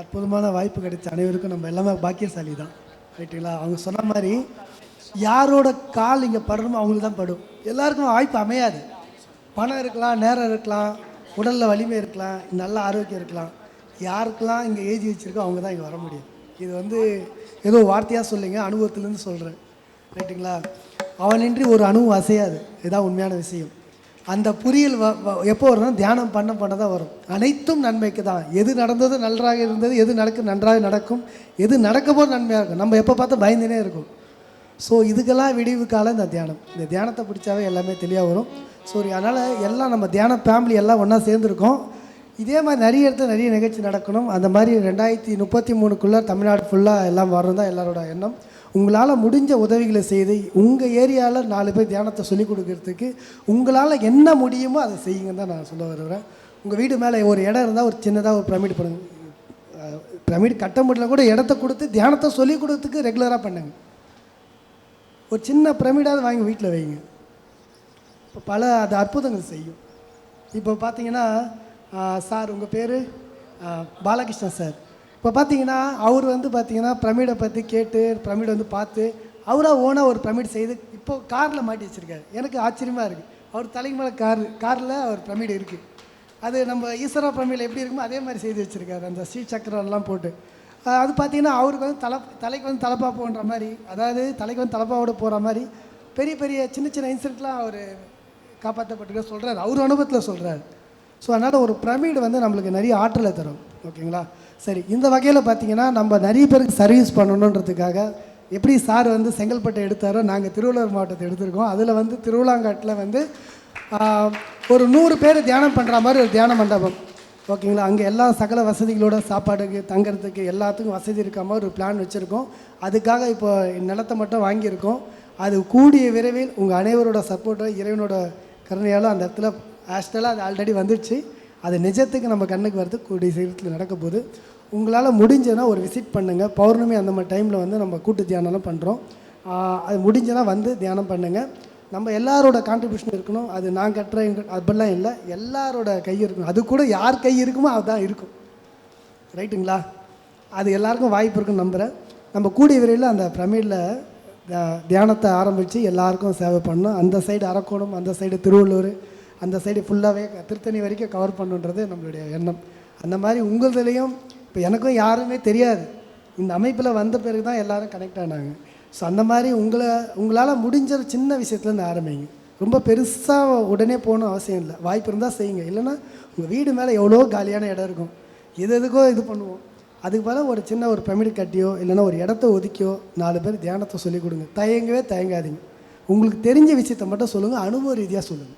அற்புதமான வாய்ப்பு கிடைச்ச அனைவருக்கும் நம்ம எல்லாமே பாக்கியசாலி தான். ரைட்டுங்களா? அவங்க சொன்ன மாதிரி யாரோட கால் இங்கே படணுமோ அவங்களுக்கு தான் படும். எல்லாருக்கும் வாய்ப்பு அமையாது. பணம் இருக்கலாம், நேரம் இருக்கலாம், உடலில் வலிமை இருக்கலாம், நல்ல ஆரோக்கியம் இருக்கலாம். யாருக்கெல்லாம் இங்கே ஏஜ் வச்சுருக்கோ அவங்க தான் இங்கே வர முடியும். இது ஏதோ வார்த்தையாக சொல்லுங்க, அனுபவத்துலேருந்து சொல்கிறேன். ரைட்டுங்களா? அவனின்றி ஒரு அணுவும் அசையாது. இதுதான் உண்மையான விஷயம். அந்த புரியல் எப்போ வரும்னா தியானம் பண்ண தான் வரும். அனைத்தும் நன்மைக்கு தான். எது நடந்தது நன்றாக இருந்தது, எது நன்றாக நடக்கும், எது நடக்க போது நன்மையாக இருக்கும். நம்ம எப்போ பார்த்தா பயந்துனே இருக்கும். ஸோ இதுக்கெல்லாம் விடிவு காலம் இந்த தியானம். இந்த தியானத்தை பிடிச்சாவே எல்லாமே தெளிவாக வரும். ஸோ அதனால் எல்லாம் நம்ம தியான ஃபேமிலி எல்லாம் ஒன்றா சேர்ந்துருக்கோம். இதே மாதிரி நிறைய இடத்துல நிறைய நிகழ்ச்சி நடக்கணும். அந்த மாதிரி 2033க்குள்ளே தமிழ்நாடு ஃபுல்லாக எல்லாம் வரணும் தான் எல்லாரோட எண்ணம். உங்களால் முடிஞ்ச உதவிகளை செய்து உங்கள் ஏரியாவில் 4 பேர் தியானத்தை சொல்லிக் கொடுக்கறதுக்கு உங்களால் என்ன முடியுமோ அதை செய்யுங்கன்னு தான் நான் சொல்ல வருவேன். உங்கள் வீடு மேலே ஒரு இடம் இருந்தால் ஒரு சின்னதாக ஒரு பிரமிட் பண்ணுங்க. பிரமிட் கட்ட முடியல கூட இடத்த கொடுத்து தியானத்தை சொல்லிக் கொடுத்ததுக்கு ரெகுலராக பண்ணுங்க. ஒரு சின்ன பிரமிடாவது வாங்கி வீட்டில் வைங்க. இப்போ அது அற்புதங்கள் செய்யும். இப்போ பார்த்தீங்கன்னா சார், உங்கள் பேர் பாலகிருஷ்ணன் சார். இப்போ பார்த்தீங்கன்னா அவர் பார்த்தீங்கன்னா பிரமிடை பற்றி கேட்டு பிரமிடை பார்த்து அவராக ஓனாக ஒரு பிரமிட் செய்து இப்போது காரில் மாட்டி வச்சுருக்காரு. எனக்கு ஆச்சரியமாக இருக்குது. அவர் தலைக்கு மேலே காரில் அவர் பிரமிடு இருக்குது. அது நம்ம ஈஸ்வரா பிரமிடில் எப்படி இருக்குமோ அதே மாதிரி செய்து வச்சுருக்காரு. அந்த ஸ்ரீ சக்கரெல்லாம் போட்டு அது பார்த்தீங்கன்னா அவருக்கு தலைக்கு தலைப்பாப்புன்ற மாதிரி, அதாவது தலைக்கு தலைப்பாவோடு போகிற மாதிரி பெரிய பெரிய சின்ன சின்ன இன்சிடென்ட்லாம் அவர் காப்பாற்றப்பட்டுக்க சொல்கிறார். அவர் அனுபவத்தில் சொல்கிறார். ஸோ அதனால் ஒரு பிரமிடு நம்மளுக்கு நிறைய ஆற்றலை தரும். ஓகேங்களா? சரி, இந்த வகையில் பார்த்திங்கன்னா நம்ம நிறைய பேருக்கு சர்வீஸ் பண்ணணுன்றதுக்காக எப்படி சார் செங்கல்பட்டை எடுத்தாரோ நாங்கள் திருவள்ளூர் மாவட்டத்தை எடுத்திருக்கோம். அதில் திருவிழாங்காட்டில் ஒரு 100 பேர் தியானம் பண்ணுற மாதிரி ஒரு தியான மண்டபம். ஓகேங்களா? அங்கே எல்லா சகல வசதிகளோட சாப்பாடுக்கு தங்கிறதுக்கு எல்லாத்துக்கும் வசதி இருக்க மாதிரி ஒரு பிளான் வச்சுருக்கோம். அதுக்காக இப்போ நிலத்தை மட்டும் வாங்கியிருக்கோம். அது கூடிய விரைவில் உங்கள் அனைவரோட சப்போர்ட்டோ இறைவனோட கருணையாலும் அந்த இடத்துல ஆஸ்டலாக அது ஆல்ரெடி வந்துடுச்சு. அது நிஜத்துக்கு நம்ம கண்ணுக்கு வரது கூடிய சீக்கிரத்தில் நடக்க போகுது. உங்களால் முடிஞ்சதுன்னா ஒரு விசிட் பண்ணுங்கள். பௌர்ணமி அந்த மாதிரி டைமில் நம்ம கூட்டு தியானம்லாம் பண்ணுறோம். அது முடிஞ்சதுன்னா தியானம் பண்ணுங்கள். நம்ம எல்லாரோட கான்ட்ரிபியூஷன் இருக்கணும். அது நான் கட்டுறேன் அப்படிலாம் இல்லை, எல்லாரோட கை இருக்கணும். அது கூட யார் கை இருக்குமோ அதுதான் இருக்கும். ரைட்டுங்களா? அது எல்லாருக்கும் வாய்ப்பு இருக்குன்னு நம்புகிறேன். நம்ம கூடிய விரைவில் அந்த பிரமிடில் தியானத்தை ஆரம்பித்து எல்லாருக்கும் சேவை பண்ணணும். அந்த சைடு அரக்கோணம், அந்த சைடு திருவள்ளூர், அந்த சைடு ஃபுல்லாகவே திருத்தணி வரைக்கும் கவர் பண்ணுன்றது நம்மளுடைய எண்ணம். அந்த மாதிரி உங்களதுலேயும் இப்போ எனக்கும் யாருமே தெரியாது. இந்த அமைப்பில் வந்த பிறகு தான் எல்லோரும் கனெக்ட் ஆனாங்க. ஸோ அந்த மாதிரி உங்களால் முடிஞ்ச சின்ன விஷயத்துலேருந்து ஆரம்பிங்க. ரொம்ப பெருசாக உடனே போகணும் அவசியம் இல்லை. வாய்ப்பு இருந்தால் செய்யுங்க. இல்லைன்னா உங்கள் வீடு மேலே எவ்வளோ காலியான இடம் இருக்கும். எதுக்கோ இது பண்ணுவோம். அதுக்கு பதிலாக ஒரு சின்ன ஒரு பிரமிடு கட்டியோ இல்லைன்னா ஒரு இடத்த ஒதுக்கியோ 4 பேர் தியானத்தை சொல்லிக் கொடுங்க. தயங்கவே தயங்காதீங்க. உங்களுக்கு தெரிஞ்ச விஷயத்த மட்டும் சொல்லுங்கள். அனுபவ ரீதியாக சொல்லுங்கள்.